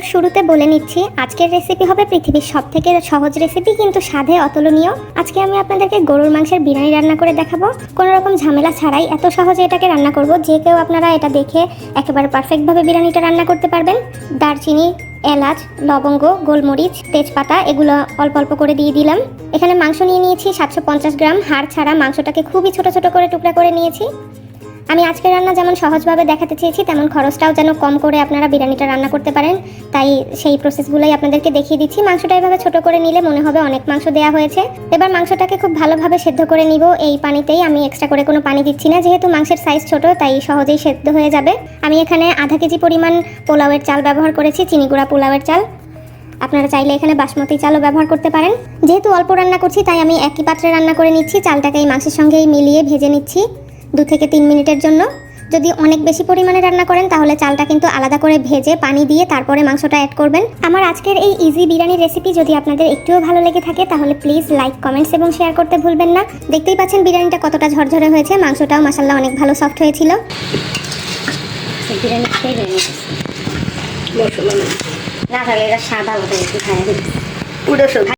ভিডিওর শুরুতে বলে নিচ্ছি, আজকের রেসিপি হবে পৃথিবীর সবথেকে সহজ রেসিপি, কিন্তু স্বাদে অতুলনীয়। আজকে আমি আপনাদেরকে গরুর মাংসের বিরিয়ানি রান্না করে দেখাবো। কোনো রকম ঝামেলা ছাড়াই এত সহজে এটাকে রান্না করব, যে কেউ আপনারা এটা দেখে একেবারে পারফেক্টভাবে বিরিয়ানিটা রান্না করতে পারবেন। দারচিনি, এলাচ, লবঙ্গ, গোলমরিচ, তেজপাতা এগুলো অল্প অল্প করে দিয়ে দিলাম। এখানে মাংস নিয়ে নিয়েছি 750 গ্রাম, হাড় ছাড়া। মাংসটাকে খুবই ছোট ছোট করে টুকরা করে নিয়েছি। আমি আজকের রান্না যেমন সহজভাবে দেখাতে চেয়েছি, তেমন খরচটাও যেন কম করে আপনারা বিরিয়ানিটা রান্না করতে পারেন, তাই সেই প্রসেসগুলোই আপনাদেরকে দেখিয়ে দিচ্ছি। মাংসটা এভাবে ছোট করে নিলে মনে হবে অনেক মাংস দেওয়া হয়েছে। এবার মাংসটাকে খুব ভালোভাবে সেদ্ধ করে নিব। এই পানিতেই, আমি এক্সট্রা করে কোনো পানি দিচ্ছি না, যেহেতু মাংসের সাইজ ছোট তাই সহজেই সেদ্ধ হয়ে যাবে। আমি এখানে আধা কেজি পরিমাণ পোলাওয়ের চাল ব্যবহার করেছি, চিনিগুড়া পোলাওয়ের চাল। আপনারা চাইলে এখানে বাসমতি চালও ব্যবহার করতে পারেন। যেহেতু অল্প রান্না করছি তাই আমি একই পাত্রে রান্না করে নিচ্ছি। চালটাকে এই মাংসের সঙ্গেই মিলিয়ে ভেজে নিচ্ছি 2 থেকে 3 মিনিটের জন্য। যদি অনেক বেশি পরিমাণে রান্না করেন তাহলে চালটা কিন্তু আলাদা করে ভেজে পানি দিয়ে তারপরে মাংসটা অ্যাড করবেন। আমার আজকের এই ইজি বিরিয়ানির রেসিপি যদি আপনাদের একটুও ভালো লেগে থাকে তাহলে প্লিজ লাইক, কমেন্টস এবং শেয়ার করতে ভুলবেন না। দেখতেই পাচ্ছেন বিরিয়ানিটা কতটা ঝরঝরে হয়েছে, মাংসটাও মাশাআল্লাহ অনেক ভালো সফট হয়েছিল। বিরিয়ানি খেয়ে না তাহলে এটা সাদা হতে একটু খায়